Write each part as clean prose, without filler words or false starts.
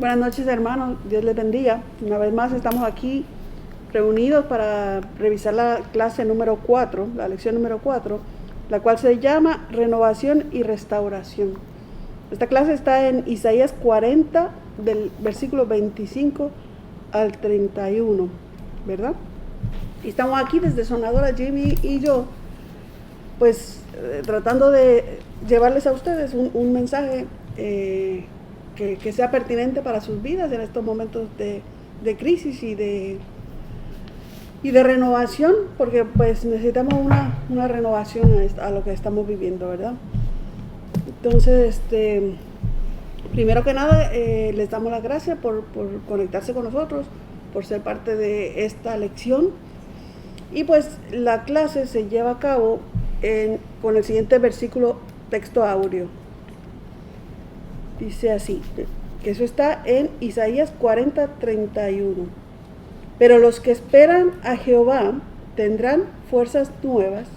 Buenas noches, hermanos. Dios les bendiga. Una vez más estamos aquí reunidos para revisar la clase número 4, la lección número 4, la cual se llama Renovación y Restauración. Esta clase está en Isaías 40, del versículo 25 al 31, ¿verdad? Y estamos aquí desde Sonadora, Jimmy y yo, pues tratando de llevarles a ustedes un mensaje que sea pertinente para sus vidas en estos momentos de crisis y de renovación, porque pues necesitamos una renovación a lo que estamos viviendo, ¿verdad? Entonces, primero que nada, les damos las gracias por conectarse con nosotros, por ser parte de esta lección. Y pues la clase se lleva a cabo con el siguiente versículo texto áureo. Dice así, que eso está en Isaías 40, 31. Pero los que esperan a Jehová tendrán fuerzas nuevas,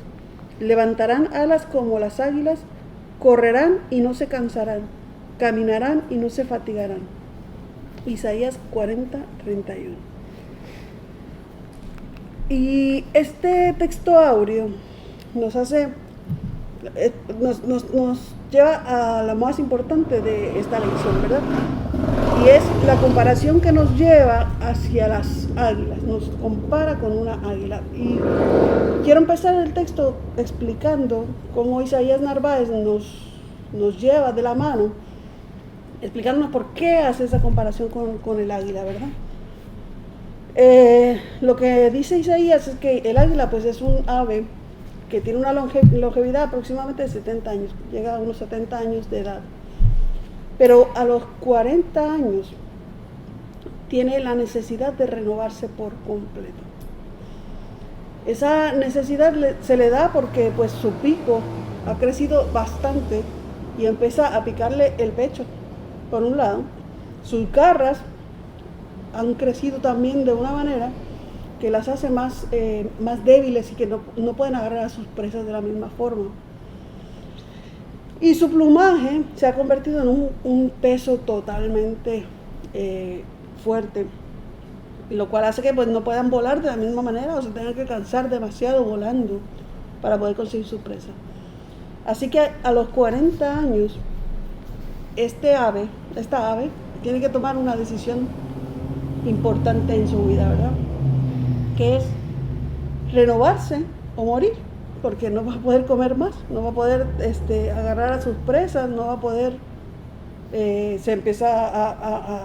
levantarán alas como las águilas, correrán y no se cansarán, caminarán y no se fatigarán. Isaías 40, 31. Y este texto áureo nos lleva a la más importante de esta lección, ¿verdad? Y es la comparación que nos lleva hacia las águilas, nos compara con una águila. Y quiero empezar el texto explicando cómo Isaías Narváez nos lleva de la mano, explicándonos por qué hace esa comparación con el águila, ¿verdad? Lo que dice Isaías es que el águila pues es un ave que tiene una longevidad aproximadamente de 70 años, llega a unos 70 años de edad. Pero a los 40 años tiene la necesidad de renovarse por completo. Esa necesidad se le da porque pues su pico ha crecido bastante y empieza a picarle el pecho, por un lado. Sus garras han crecido también de una manera que las hace más débiles y que no pueden agarrar a sus presas de la misma forma. Y su plumaje se ha convertido en un peso totalmente fuerte, lo cual hace que pues, no puedan volar de la misma manera o se tengan que cansar demasiado volando para poder conseguir su presa. Así que a los 40 años, esta ave tiene que tomar una decisión importante en su vida, ¿verdad? Que es renovarse o morir, porque no va a poder comer más, no va a poder agarrar a sus presas, no va a poder,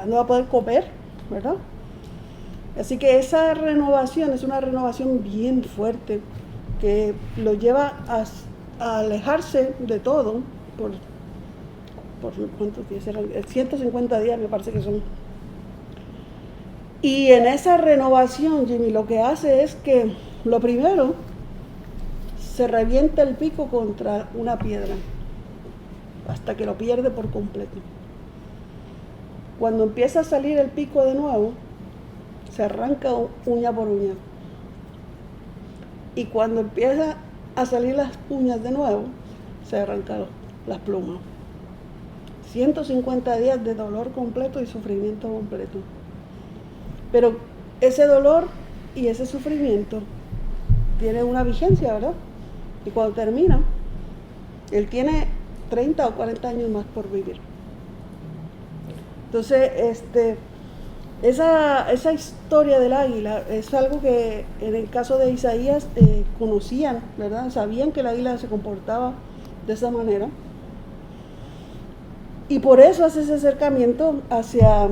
no va a poder comer, ¿verdad? Así que esa renovación es una renovación bien fuerte que lo lleva a alejarse de todo por ¿cuántos días eran? 150 días me parece que son. Y en esa renovación, Jimmy, lo que hace es que, lo primero, se revienta el pico contra una piedra, hasta que lo pierde por completo. Cuando empieza a salir el pico de nuevo, se arranca uña por uña. Y cuando empieza a salir las uñas de nuevo, se arrancan las plumas. 150 días de dolor completo y sufrimiento completo. Pero ese dolor y ese sufrimiento tiene una vigencia, ¿verdad? Y cuando termina, él tiene 30 o 40 años más por vivir. Entonces, esa historia del águila es algo que en el caso de Isaías conocían, ¿verdad? Sabían que el águila se comportaba de esa manera. Y por eso hace ese acercamiento hacia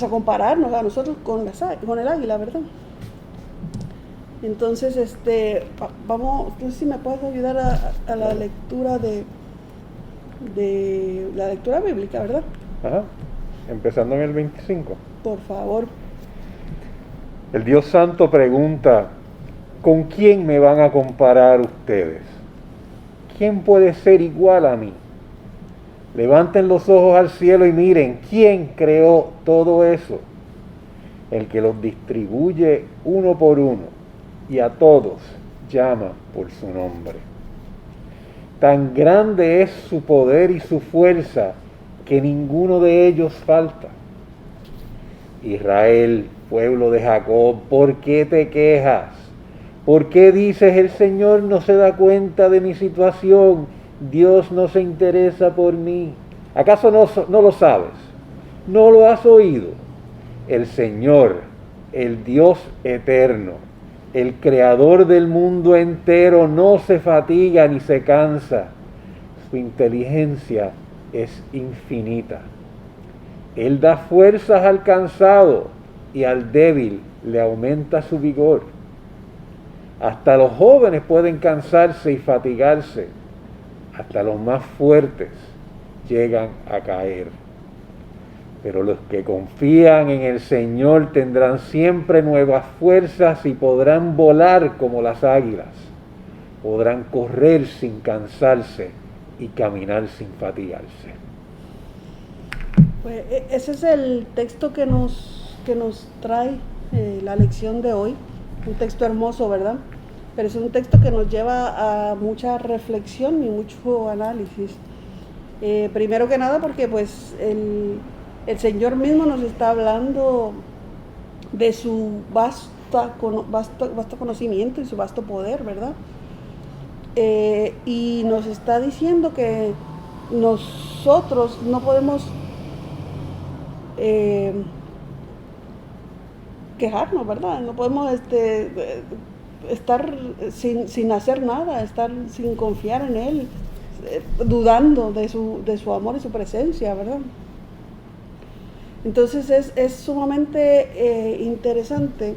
compararnos a nosotros con el águila, ¿verdad? Entonces, vamos, no sé si me puedes ayudar a la lectura de la lectura bíblica, ¿verdad? Ajá, empezando en el 25. Por favor. El Dios Santo pregunta, ¿con quién me van a comparar ustedes? ¿Quién puede ser igual a mí? Levanten los ojos al cielo y miren, ¿quién creó todo eso? El que los distribuye uno por uno y a todos llama por su nombre. Tan grande es su poder y su fuerza que ninguno de ellos falta. Israel, pueblo de Jacob, ¿por qué te quejas? ¿Por qué dices el Señor no se da cuenta de mi situación? Dios no se interesa por mí. ¿Acaso no lo sabes? ¿No lo has oído? El Señor, el Dios eterno, el creador del mundo entero, no se fatiga ni se cansa. Su inteligencia es infinita. Él da fuerzas al cansado y al débil le aumenta su vigor. Hasta los jóvenes pueden cansarse y fatigarse. Hasta los más fuertes llegan a caer. Pero los que confían en el Señor tendrán siempre nuevas fuerzas y podrán volar como las águilas. Podrán correr sin cansarse y caminar sin fatigarse. Pues ese es el texto que nos trae la lección de hoy. Un texto hermoso, ¿verdad? Pero es un texto que nos lleva a mucha reflexión y mucho análisis. Primero que nada porque pues el Señor mismo nos está hablando de su vasto conocimiento y su vasto poder, ¿verdad? Y nos está diciendo que nosotros no podemos quejarnos, ¿verdad? No podemos estar sin hacer nada, estar sin confiar en Él, dudando de su amor y su presencia, ¿verdad? Entonces es sumamente interesante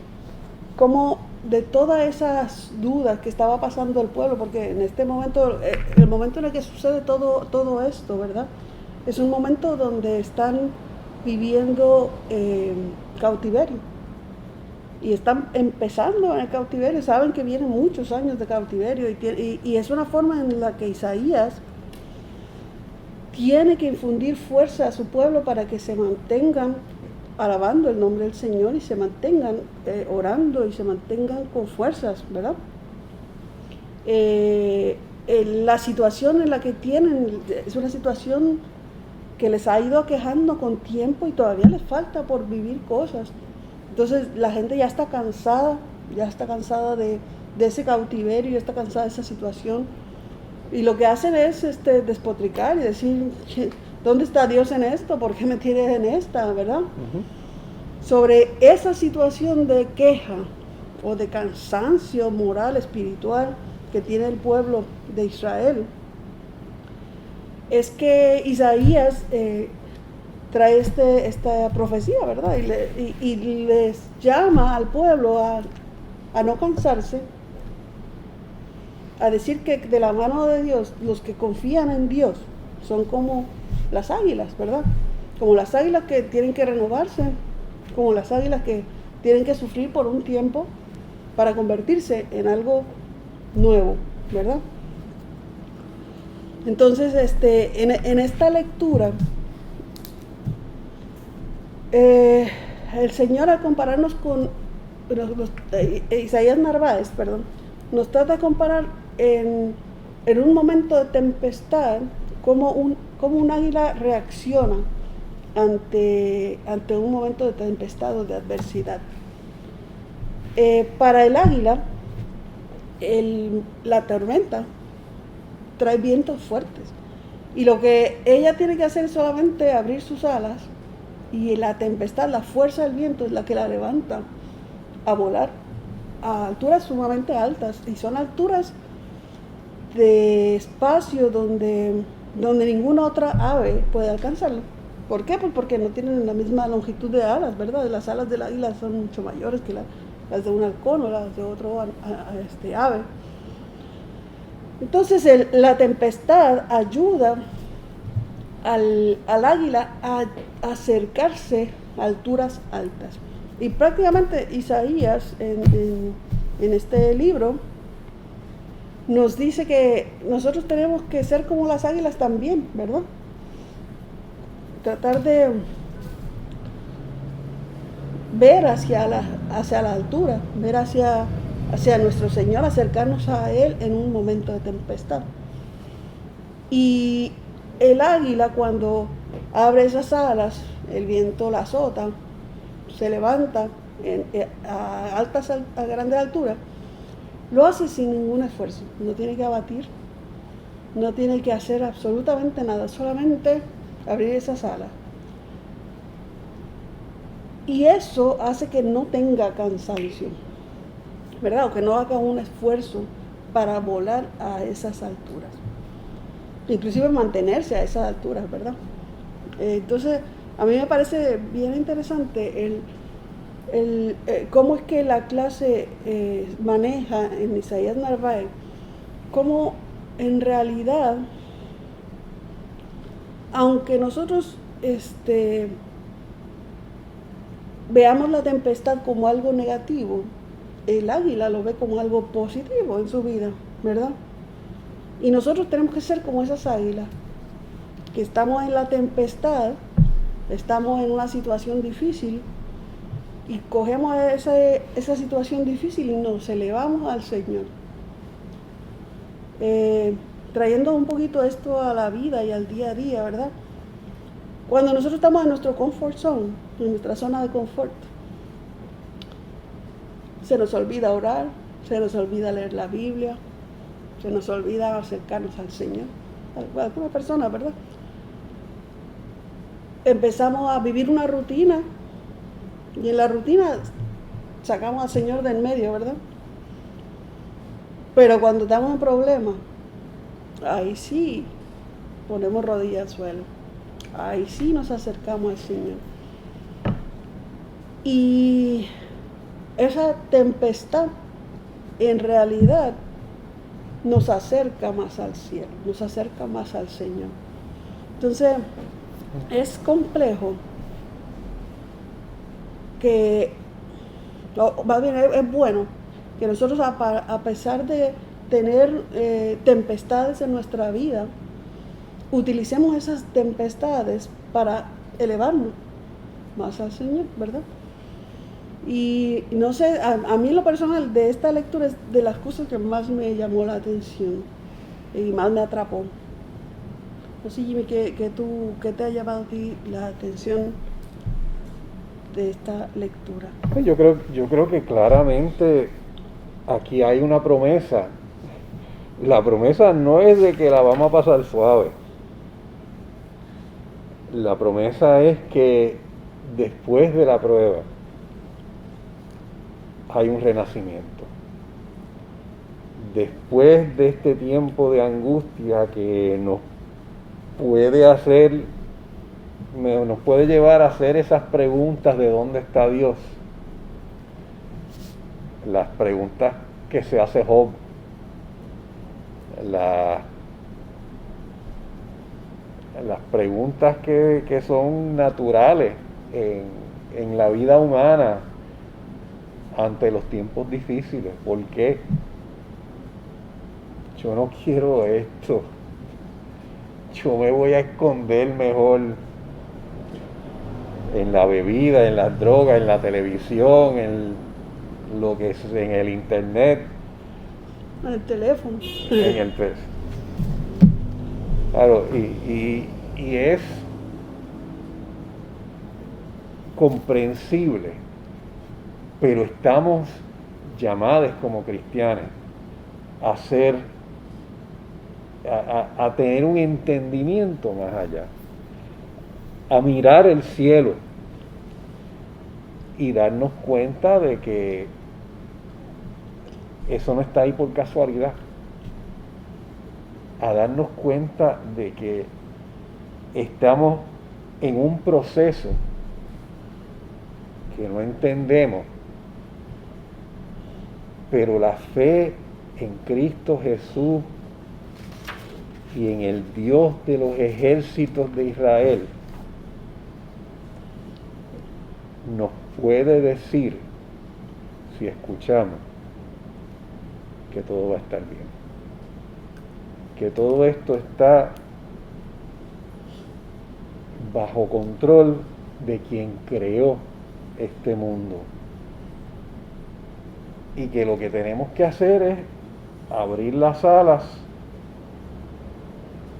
cómo de todas esas dudas que estaba pasando el pueblo, porque en este momento, el momento en el que sucede todo esto, ¿verdad? Es un momento donde están viviendo cautiverio y están empezando en el cautiverio, saben que vienen muchos años de cautiverio y es una forma en la que Isaías tiene que infundir fuerza a su pueblo para que se mantengan alabando el nombre del Señor y se mantengan orando y se mantengan con fuerzas, ¿verdad? La situación en la que tienen es una situación que les ha ido aquejando con tiempo y todavía les falta por vivir cosas. Entonces la gente ya está cansada de ese cautiverio, ya está cansada de esa situación. Y lo que hacen es despotricar y decir, ¿dónde está Dios en esto? ¿Por qué me tienes en esta? ¿Verdad? Uh-huh. Sobre esa situación de queja o de cansancio moral, espiritual que tiene el pueblo de Israel, es que Isaías trae esta profecía, ¿verdad? Y les llama al pueblo a no cansarse, a decir que de la mano de Dios, los que confían en Dios son como las águilas, ¿verdad? Como las águilas que tienen que renovarse, como las águilas que tienen que sufrir por un tiempo para convertirse en algo nuevo, ¿verdad? Entonces, en esta lectura, el Señor, al compararnos con Isaías Narváez, nos trata de comparar en un momento de tempestad cómo un águila reacciona ante un momento de tempestad o de adversidad. Para el águila, la tormenta trae vientos fuertes y lo que ella tiene que hacer es solamente abrir sus alas, y la tempestad, la fuerza del viento es la que la levanta a volar a alturas sumamente altas, y son alturas de espacio donde ninguna otra ave puede alcanzarlo. ¿Por qué? Pues porque no tienen la misma longitud de alas, ¿verdad? Las alas del águila son mucho mayores que las de un halcón o las de otro ave. Entonces la tempestad ayuda al águila a acercarse a alturas altas. Y prácticamente Isaías en este libro nos dice que nosotros tenemos que ser como las águilas también, ¿verdad? Tratar de ver hacia la altura, ver hacia nuestro Señor, acercarnos a Él en un momento de tempestad. Y el águila, cuando abre esas alas, el viento la azota, se levanta a grandes alturas, lo hace sin ningún esfuerzo. No tiene que abatir, no tiene que hacer absolutamente nada, solamente abrir esas alas. Y eso hace que no tenga cansancio, ¿verdad? O que no haga un esfuerzo para volar a esas alturas. Inclusive mantenerse a esas alturas, ¿verdad? Entonces, a mí me parece bien interesante cómo es que la clase maneja en Isaías Narváez, cómo en realidad, aunque nosotros veamos la tempestad como algo negativo, el águila lo ve como algo positivo en su vida, ¿verdad? Y nosotros tenemos que ser como esas águilas, que estamos en la tempestad, estamos en una situación difícil, y cogemos esa situación difícil y nos elevamos al Señor. Trayendo un poquito esto a la vida y al día a día, ¿verdad? Cuando nosotros estamos en nuestro comfort zone, en nuestra zona de confort, se nos olvida orar, se nos olvida leer la Biblia, se nos olvida acercarnos al Señor. Algunas personas, ¿verdad? Empezamos a vivir una rutina y en la rutina sacamos al Señor del medio, ¿verdad? Pero cuando estamos en problemas, ahí sí ponemos rodillas al suelo, ahí sí nos acercamos al Señor. Y esa tempestad en realidad nos acerca más al cielo, nos acerca más al Señor. Entonces, es complejo que, más bien es bueno que nosotros, a pesar de tener tempestades en nuestra vida, utilicemos esas tempestades para elevarnos más al Señor, ¿verdad? Y no sé, a mí en lo personal de esta lectura es de las cosas que más me llamó la atención y más me atrapó. No sé, Jimmy, ¿qué te ha llamado a ti la atención de esta lectura? Yo creo que claramente aquí hay una promesa. La promesa no es de que la vamos a pasar suave. La promesa es que después de la prueba hay un renacimiento. Después de este tiempo de angustia que nos puede llevar a hacer esas preguntas de dónde está Dios, las preguntas que se hace Job, las preguntas que son naturales en la vida humana ante los tiempos difíciles. ¿Por qué? Yo no quiero esto. Yo me voy a esconder mejor en la bebida, en las drogas, en la televisión, en lo que es en el internet, En el teléfono. en el pez. Claro, y es comprensible, pero estamos llamados como cristianos a tener un entendimiento más allá, a mirar el cielo y darnos cuenta de que eso no está ahí por casualidad, a darnos cuenta de que estamos en un proceso que no entendemos, pero la fe en Cristo Jesús y en el Dios de los ejércitos de Israel nos puede decir, si escuchamos, que todo va a estar bien, que todo esto está bajo control de quien creó este mundo, y que lo que tenemos que hacer es abrir las alas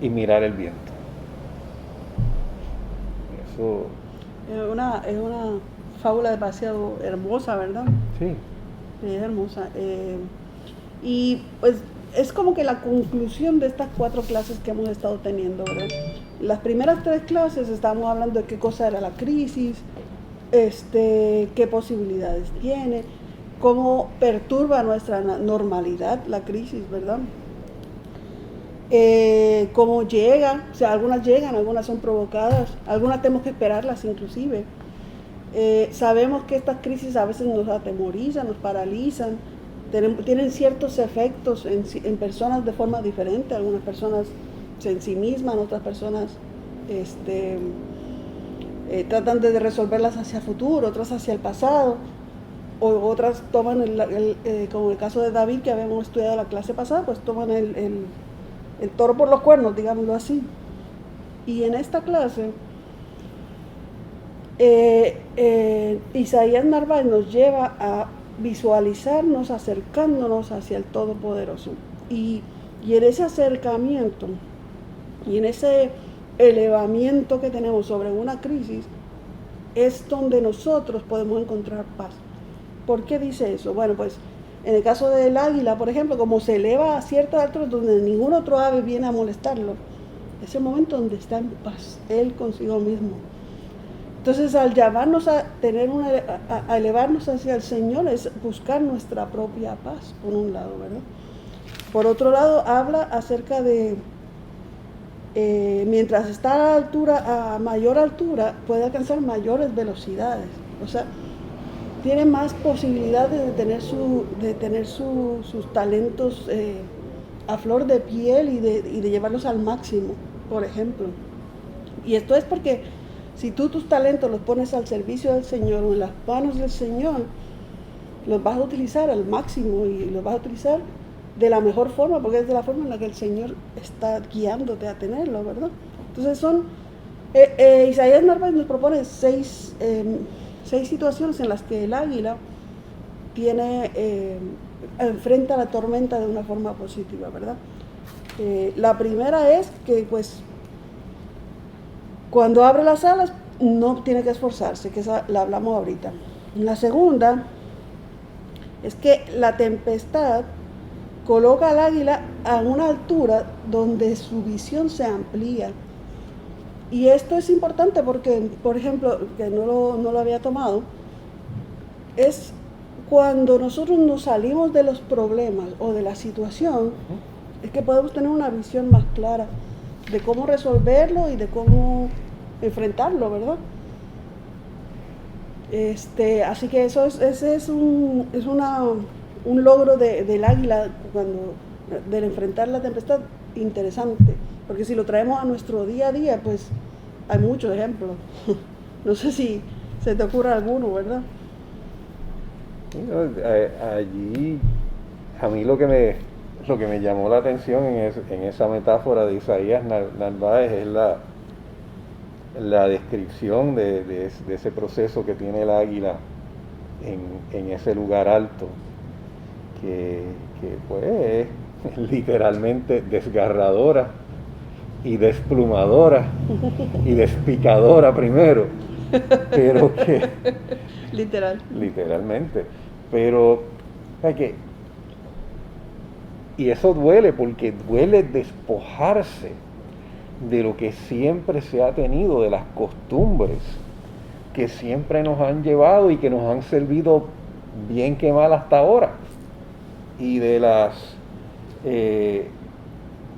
y mirar el viento. Eso Es una fábula demasiado hermosa, ¿verdad? Sí. Sí, es hermosa. Y pues es como que la conclusión de estas 4 clases que hemos estado teniendo, ¿verdad? Las primeras 3 clases estábamos hablando de qué cosa era la crisis, qué posibilidades tiene, cómo perturba nuestra normalidad la crisis, ¿verdad? Cómo llega, o sea, algunas llegan, algunas son provocadas, algunas tenemos que esperarlas inclusive. Sabemos que estas crisis a veces nos atemorizan, nos paralizan, tienen ciertos efectos en personas de forma diferente. Algunas personas se ensimisman, otras personas tratan de resolverlas hacia el futuro, otras hacia el pasado, o otras toman, como el caso de David que habíamos estudiado la clase pasada, pues toman el toro por los cuernos, digámoslo así. Y en esta clase, Isaías Narváez nos lleva a visualizarnos acercándonos hacia el Todopoderoso. Y en ese acercamiento y en ese elevamiento que tenemos sobre una crisis es donde nosotros podemos encontrar paz. ¿Por qué dice eso? Bueno, pues en el caso del águila, por ejemplo, como se eleva a ciertas alturas donde ningún otro ave viene a molestarlo, es el momento donde está en paz, él consigo mismo. Entonces, al llamarnos a elevarnos hacia el Señor, es buscar nuestra propia paz, por un lado, ¿verdad? Por otro lado, habla acerca de, mientras está a mayor altura, puede alcanzar mayores velocidades. O sea, tiene más posibilidades de tener sus talentos a flor de piel y de llevarlos al máximo, por ejemplo. Y esto es porque si tú tus talentos los pones al servicio del Señor o en las manos del Señor, los vas a utilizar al máximo y los vas a utilizar de la mejor forma, porque es de la forma en la que el Señor está guiándote a tenerlo, ¿verdad? Entonces Isaías Narváez nos propone 6 situaciones en las que el águila enfrenta la tormenta de una forma positiva, ¿verdad? La primera es que, pues, cuando abre las alas no tiene que esforzarse, que esa la hablamos ahorita. La segunda es que la tempestad coloca al águila a una altura donde su visión se amplía. Y esto es importante porque, por ejemplo, que no lo había tomado, es cuando nosotros nos salimos de los problemas o de la situación, es que podemos tener una visión más clara de cómo resolverlo y de cómo enfrentarlo, ¿verdad? Así que ese es un logro del águila del enfrentar la tempestad interesante, porque si lo traemos a nuestro día a día, pues hay muchos ejemplos. No sé si se te ocurre alguno, ¿verdad? Allí a mí lo que me llamó la atención en esa metáfora de Isaías Narváez es la descripción de ese proceso que tiene el águila en ese lugar alto, que pues es literalmente desgarradora y desplumadora y despicadora primero, pero que literalmente, pero y eso duele, porque duele despojarse de lo que siempre se ha tenido, de las costumbres que siempre nos han llevado y que nos han servido bien que mal hasta ahora, y de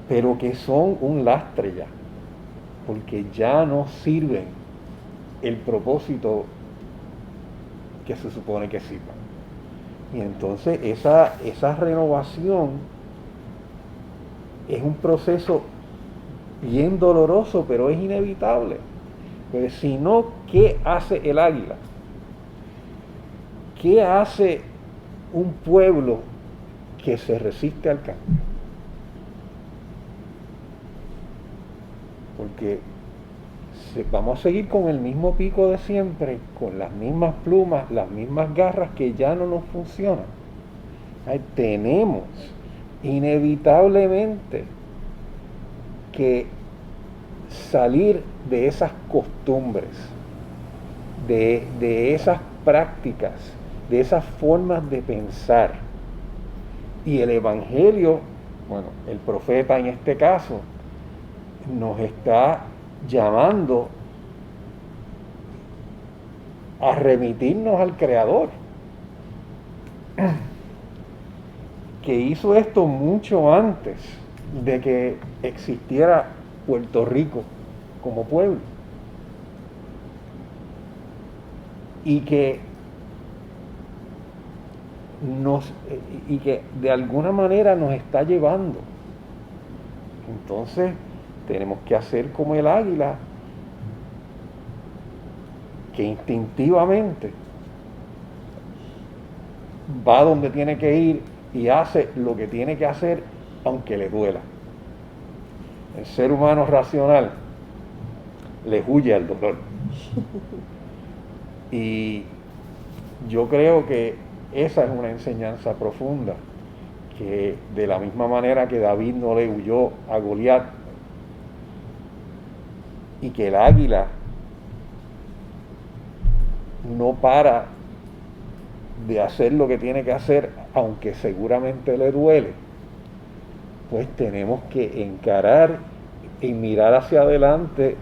pero que son un lastre ya, porque ya no sirven el propósito que se supone que sirvan. Y entonces esa renovación es un proceso bien doloroso, pero es inevitable. Pues si no, ¿qué hace el águila? ¿Qué hace un pueblo que se resiste al cambio? Porque vamos a seguir con el mismo pico de siempre, con las mismas plumas, las mismas garras que ya no nos funcionan. Tenemos inevitablemente que salir de esas costumbres, de esas prácticas, de esas formas de pensar. Y el Evangelio, bueno, el profeta en este caso, nos está llamando a remitirnos al Creador, que hizo esto mucho antes de que existiera Puerto Rico como pueblo, y que de alguna manera nos está llevando. Entonces tenemos que hacer como el águila, que instintivamente va donde tiene que ir y hace lo que tiene que hacer aunque le duela. El ser humano racional le huye al dolor. Y yo creo que esa es una enseñanza profunda, que de la misma manera que David no le huyó a Goliat, y que el águila no para de hacer lo que tiene que hacer, aunque seguramente le duele, pues tenemos que encarar y mirar hacia adelante,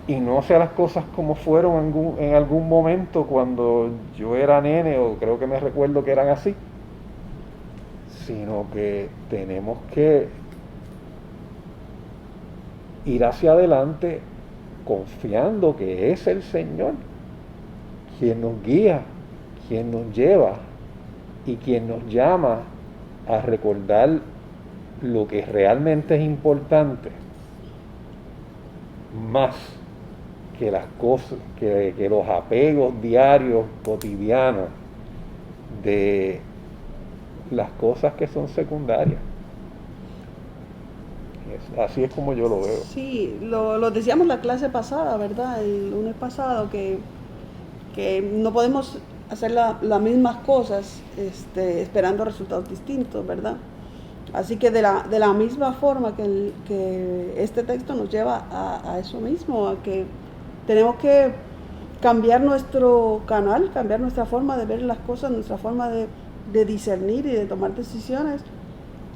y no hacia las cosas como fueron en algún momento cuando yo era nene, o creo que me recuerdo que eran así, sino que tenemos que ir hacia adelante confiando que es el Señor quien nos guía, quien nos lleva y quien nos llama a recordar lo que realmente es importante, más que las cosas, que los apegos diarios, cotidianos, de las cosas que son secundarias. Así es como yo lo veo. Sí, lo decíamos la clase pasada, ¿verdad? El lunes pasado, que no podemos hacer las mismas cosas esperando resultados distintos, ¿verdad? Así que de la misma forma que este texto nos lleva a eso mismo, a que tenemos que cambiar nuestro canal, cambiar nuestra forma de ver las cosas, nuestra forma de discernir y de tomar decisiones,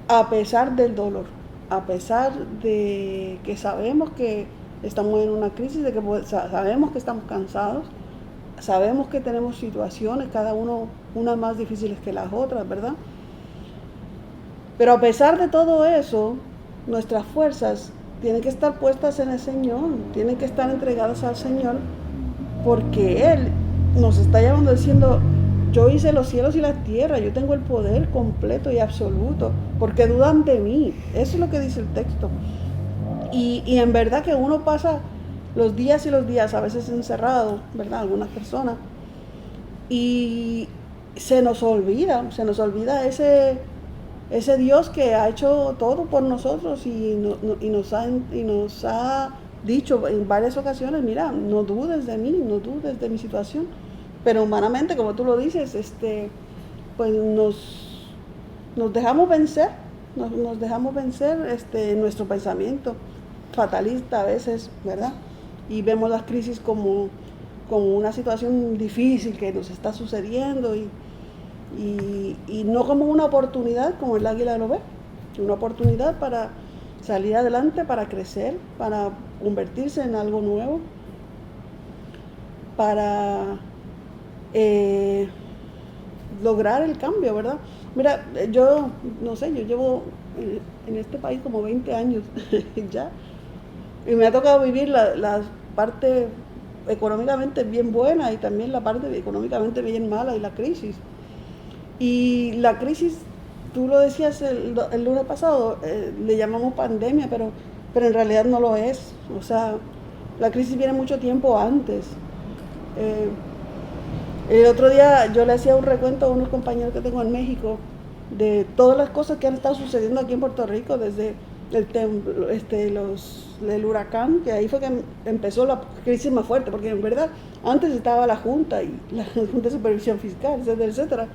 a pesar del dolor, a pesar de que sabemos que estamos en una crisis, de que sabemos que estamos cansados, sabemos que tenemos situaciones, cada uno, unas más difíciles que las otras, ¿verdad? Pero a pesar de todo eso, nuestras fuerzas tienen que estar puestas en el Señor, tienen que estar entregadas al Señor, porque Él nos está llamando diciendo: yo hice los cielos y la tierra, yo tengo el poder completo y absoluto, porque dudan de mí. Eso es lo que dice el texto. Y en verdad que uno pasa los días y los días, a veces encerrado, ¿verdad? Algunas personas, y se nos olvida ese Dios que ha hecho todo por nosotros y nos ha dicho en varias ocasiones: mira, no dudes de mí, no dudes de mi situación. Pero humanamente, como tú lo dices, pues nos dejamos vencer, nos dejamos vencer en nuestro pensamiento fatalista a veces, ¿verdad? Y vemos las crisis como una situación difícil que nos está sucediendo y no como una oportunidad, como el águila lo ve, una oportunidad para salir adelante, para crecer, para convertirse en algo nuevo, para lograr el cambio, ¿verdad? Mira, yo no sé, yo llevo en este país como 20 años ya, y me ha tocado vivir la parte económicamente bien buena y también la parte económicamente bien mala y la crisis. Y la crisis, tú lo decías el lunes pasado, le llamamos pandemia, pero en realidad no lo es. O sea, la crisis viene mucho tiempo antes. El otro día yo le hacía un recuento a unos compañeros que tengo en México de todas las cosas que han estado sucediendo aquí en Puerto Rico, desde el huracán, que ahí fue que empezó la crisis más fuerte, porque en verdad antes estaba la Junta y la Junta de Supervisión Fiscal, etcétera, etcétera.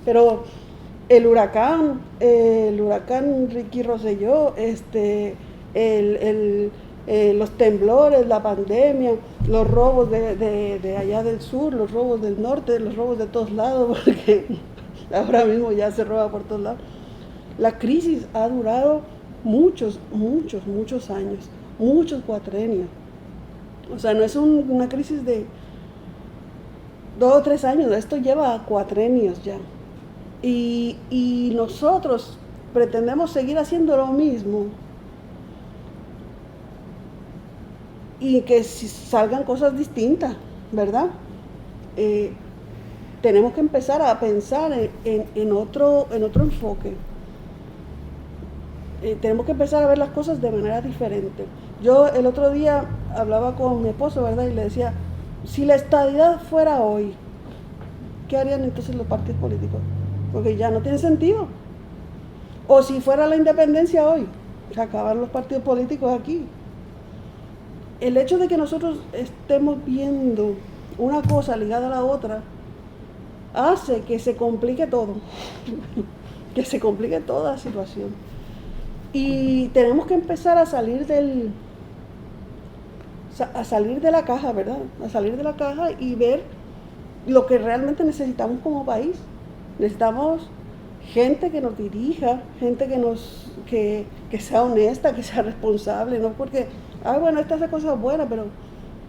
Pero el huracán Ricky Rosselló, los temblores, la pandemia, los robos de allá del sur, los robos del norte, los robos de todos lados, porque ahora mismo ya se roba por todos lados. La crisis ha durado muchos años, muchos cuatrenios. O sea, no es una crisis de 2 o 3 años, esto lleva cuatrenios ya. Y nosotros pretendemos seguir haciendo lo mismo y que si salgan cosas distintas, ¿verdad? Tenemos que empezar a pensar en otro enfoque. Tenemos que empezar a ver las cosas de manera diferente. Yo el otro día hablaba con mi esposo, ¿verdad? Y le decía, si la estadidad fuera hoy, ¿qué harían entonces los partidos políticos? Porque ya no tiene sentido. O si fuera la independencia hoy, se acaban los partidos políticos aquí. El hecho de que nosotros estemos viendo una cosa ligada a la otra hace que se complique todo, que se complique toda la situación. Y tenemos que empezar a salir de la caja, ¿verdad? A salir de la caja y ver lo que realmente necesitamos como país. Necesitamos gente que nos dirija, gente que sea honesta, que sea responsable, no porque, bueno, esta hace cosas buenas, pero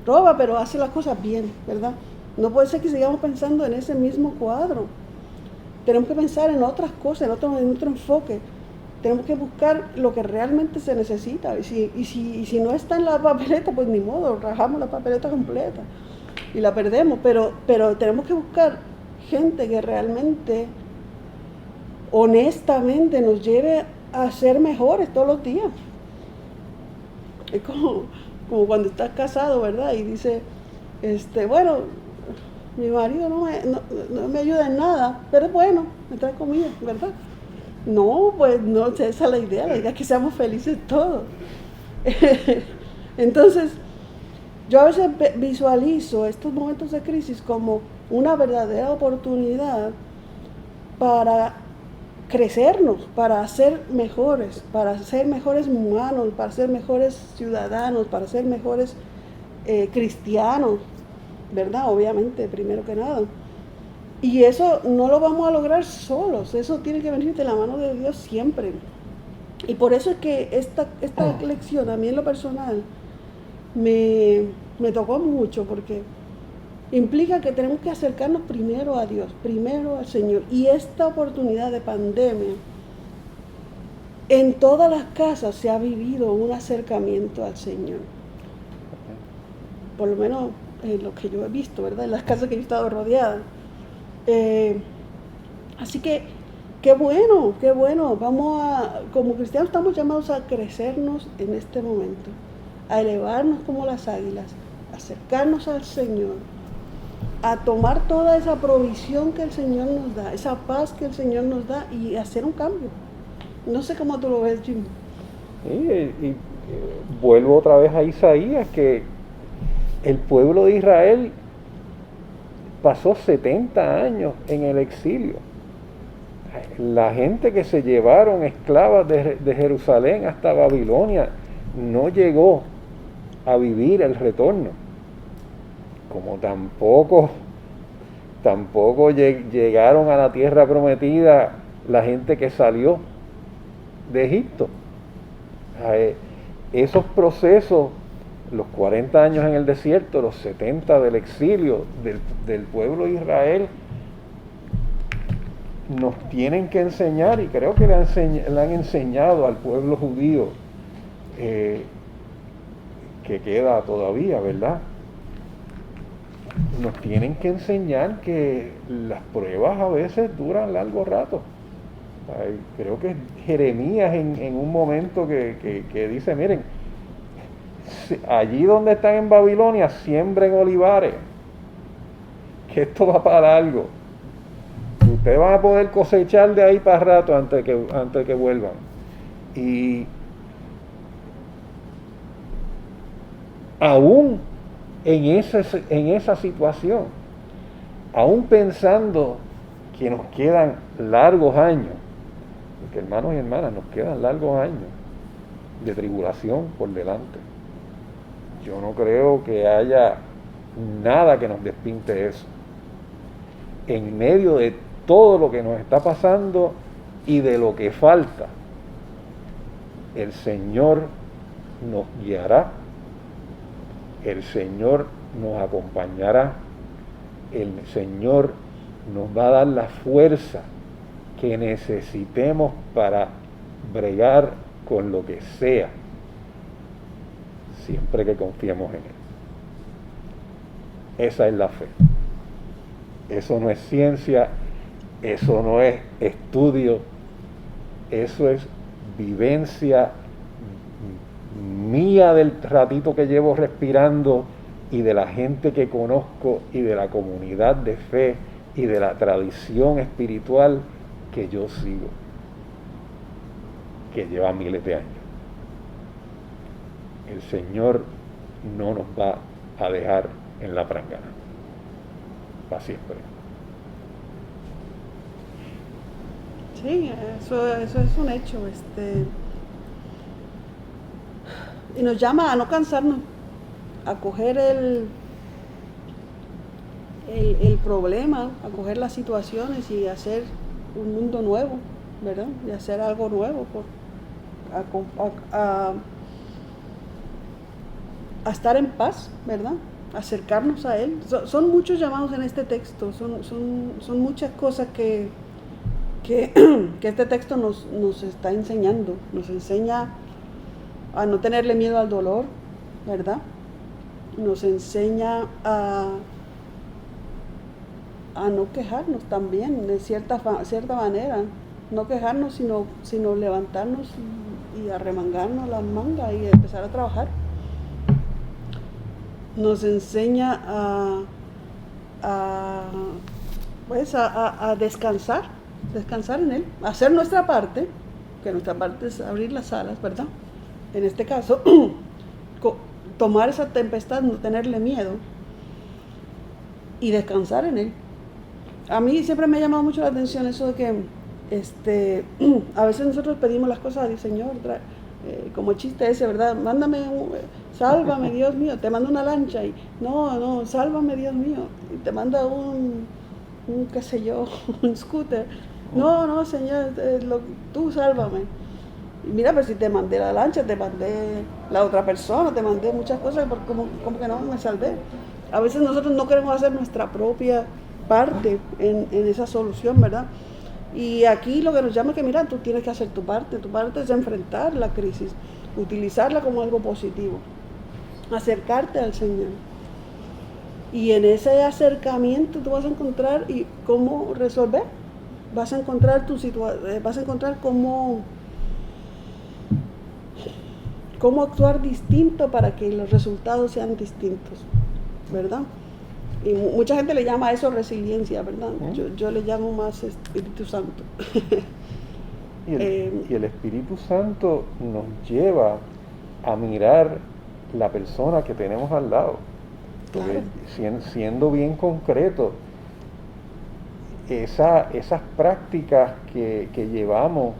roba, pero hace las cosas bien, ¿verdad? No puede ser que sigamos pensando en ese mismo cuadro. Tenemos que pensar en otras cosas, en otro enfoque. Tenemos que buscar lo que realmente se necesita. Y si no está en la papeleta, pues ni modo, rajamos la papeleta completa y la perdemos. Pero tenemos que buscar gente que realmente, honestamente, nos lleve a ser mejores todos los días. Es como cuando estás casado, ¿verdad? Y dice, bueno, mi marido no me ayuda en nada, pero bueno, me trae comida, ¿verdad? No, pues no, esa es la idea es que seamos felices todos. Entonces, yo a veces visualizo estos momentos de crisis como una verdadera oportunidad para crecernos, para ser mejores humanos, para ser mejores ciudadanos, para ser mejores cristianos, ¿verdad? Obviamente, primero que nada. Y eso no lo vamos a lograr solos, eso tiene que venir de la mano de Dios siempre. Y por eso es que esta lección, a mí en lo personal, me tocó mucho, porque implica que tenemos que acercarnos primero a Dios, primero al Señor. Y esta oportunidad de pandemia, en todas las casas se ha vivido un acercamiento al Señor. Por lo menos en lo que yo he visto, ¿verdad? En las casas que yo he estado rodeada. Así que qué bueno, como cristianos estamos llamados a crecernos en este momento, a elevarnos como las águilas, a acercarnos al Señor, a tomar toda esa provisión que el Señor nos da, esa paz que el Señor nos da y hacer un cambio. No sé cómo tú lo ves, Jim. Y vuelvo otra vez a Isaías, que el pueblo de Israel pasó 70 años en el exilio. La gente que se llevaron esclavas de Jerusalén hasta Babilonia no llegó a vivir el retorno, como tampoco llegaron a la tierra prometida la gente que salió de Egipto. Esos procesos, los 40 años en el desierto, los 70 del exilio del pueblo de Israel, nos tienen que enseñar, y creo que le han enseñado al pueblo judío, que queda todavía, ¿verdad? Nos tienen que enseñar que las pruebas a veces duran largo rato. Creo que Jeremías en un momento que dice, miren, allí donde están en Babilonia, siembren olivares, que esto va para algo. Ustedes van a poder cosechar de ahí para rato antes de que vuelvan. Y aún en esa situación, aún pensando que nos quedan largos años, porque hermanos y hermanas, nos quedan largos años de tribulación por delante. yo no creo que haya nada que nos despinte eso. En medio de todo lo que nos está pasando y de lo que falta, el Señor nos guiará, el Señor nos acompañará, el Señor nos va a dar la fuerza que necesitemos para bregar con lo que sea, siempre que confiemos en Él. Esa es la fe. Eso no es ciencia, eso no es estudio, eso es vivencia mía del ratito que llevo respirando y de la gente que conozco y de la comunidad de fe y de la tradición espiritual que yo sigo, que lleva miles de años. El Señor no nos va a dejar en la prangana para siempre. Sí, eso es un hecho. Y nos llama a no cansarnos, a coger el problema, a coger las situaciones y hacer un mundo nuevo, ¿verdad? Y hacer algo nuevo, a estar en paz, ¿verdad? Acercarnos a Él. Son muchos llamados en este texto, son muchas cosas que este texto nos está enseñando. Nos enseña a no tenerle miedo al dolor, ¿verdad? Nos enseña a no quejarnos también, de cierta manera. No quejarnos, sino levantarnos y arremangarnos las mangas y empezar a trabajar. Nos enseña a descansar en Él, hacer nuestra parte, que nuestra parte es abrir las alas, ¿verdad? En este caso, tomar esa tempestad, no tenerle miedo y descansar en Él. A mí siempre me ha llamado mucho la atención eso de que a veces nosotros pedimos las cosas a Dios, Señor, como chiste ese, ¿verdad? Sálvame, Dios mío, te mando una lancha y no, sálvame, Dios mío, y te manda un qué sé yo, un scooter. No, Señor, tú sálvame. Y mira, pero si te mandé la lancha, te mandé la otra persona, te mandé muchas cosas, como que no me salvé. A veces nosotros no queremos hacer nuestra propia parte en esa solución, ¿verdad? Y aquí lo que nos llama es que, mira, tú tienes que hacer tu parte es enfrentar la crisis, utilizarla como algo positivo, acercarte al Señor. Y en ese acercamiento tú vas a encontrar cómo resolver, vas a encontrar cómo actuar distinto para que los resultados sean distintos, ¿verdad? Y mucha gente le llama a eso resiliencia, ¿verdad? Yo le llamo más Espíritu Santo. Y el Espíritu Santo nos lleva a mirar la persona que tenemos al lado. Porque siendo bien concreto, esas prácticas que llevamos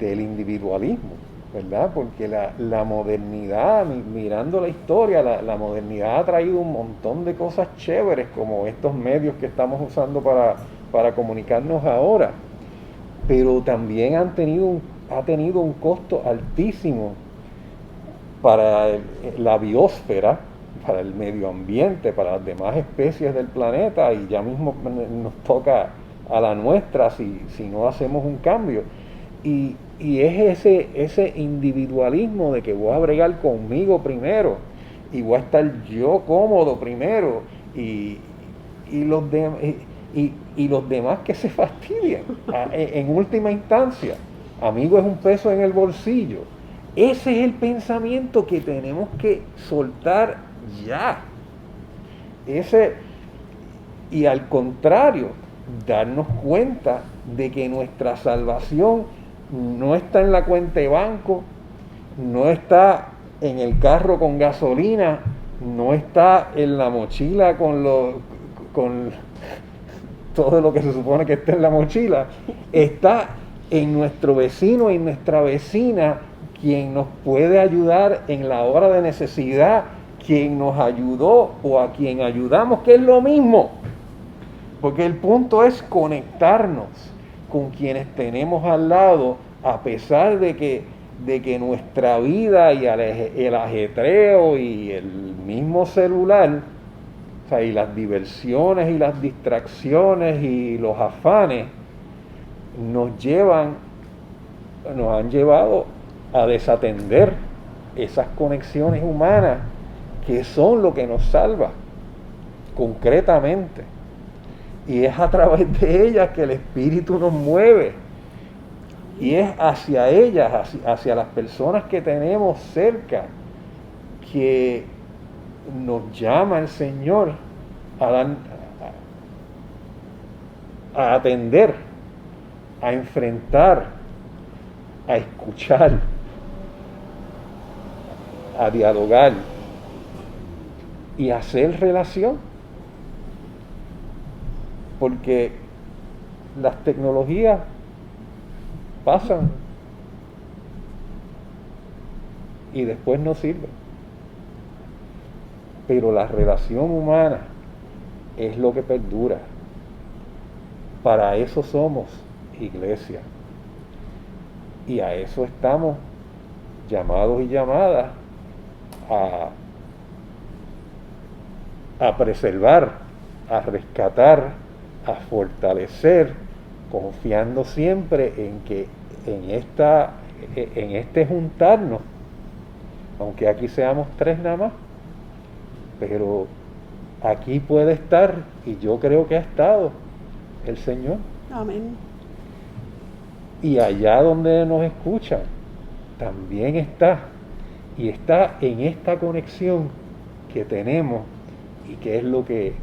del individualismo, ¿verdad? Porque la modernidad, mirando la historia, la modernidad ha traído un montón de cosas chéveres, como estos medios que estamos usando para comunicarnos ahora, pero también ha tenido un costo altísimo para la biosfera, para el medio ambiente, para las demás especies del planeta, y ya mismo nos toca a la nuestra si no hacemos un cambio. Y es ese individualismo de que voy a bregar conmigo primero y voy a estar yo cómodo primero y los demás que se fastidian en última instancia. Amigo es un peso en el bolsillo. Ese es el pensamiento que tenemos que soltar ya. Y al contrario, darnos cuenta de que nuestra salvación no está en la cuenta de banco, no está en el carro con gasolina, no está en la mochila con todo lo que se supone que está en la mochila, está en nuestro vecino y nuestra vecina, quien nos puede ayudar en la hora de necesidad quien nos ayudó o a quien ayudamos, que es lo mismo. Porque el punto es conectarnos con quienes tenemos al lado, a pesar de que nuestra vida y el ajetreo y el mismo celular, o sea, y las diversiones y las distracciones y los afanes nos han llevado a desatender esas conexiones humanas que son lo que nos salva concretamente. Y es a través de ellas que el Espíritu nos mueve. Y es hacia ellas, hacia las personas que tenemos cerca, que nos llama el Señor a atender, a enfrentar, a escuchar, a dialogar y a hacer relación. Porque las tecnologías pasan y después no sirven. Pero la relación humana es lo que perdura. Para eso somos iglesia. Y a eso estamos llamados y llamadas a preservar, a rescatar, a fortalecer, confiando siempre en que en este juntarnos, aunque aquí seamos 3 nada más, pero aquí puede estar, y yo creo que ha estado, el Señor. Amén. Y allá donde nos escuchan, también está, y está en esta conexión que tenemos, y que es lo que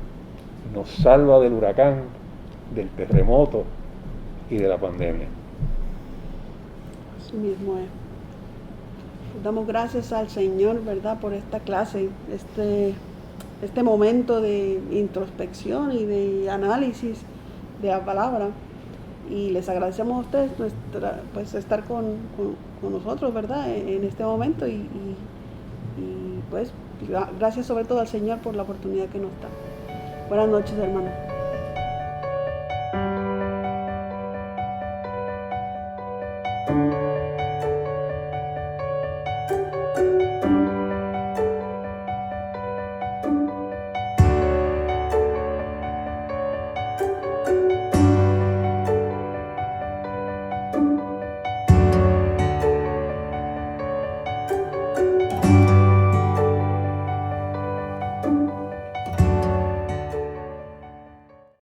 nos salva del huracán, del terremoto y de la pandemia. Así mismo es. Damos gracias al Señor, ¿verdad?, por esta clase, este momento de introspección y de análisis de la palabra. Y les agradecemos a ustedes pues estar con nosotros, ¿verdad?, en este momento. Y pues gracias sobre todo al Señor por la oportunidad que nos da. Buenas noches, hermanos.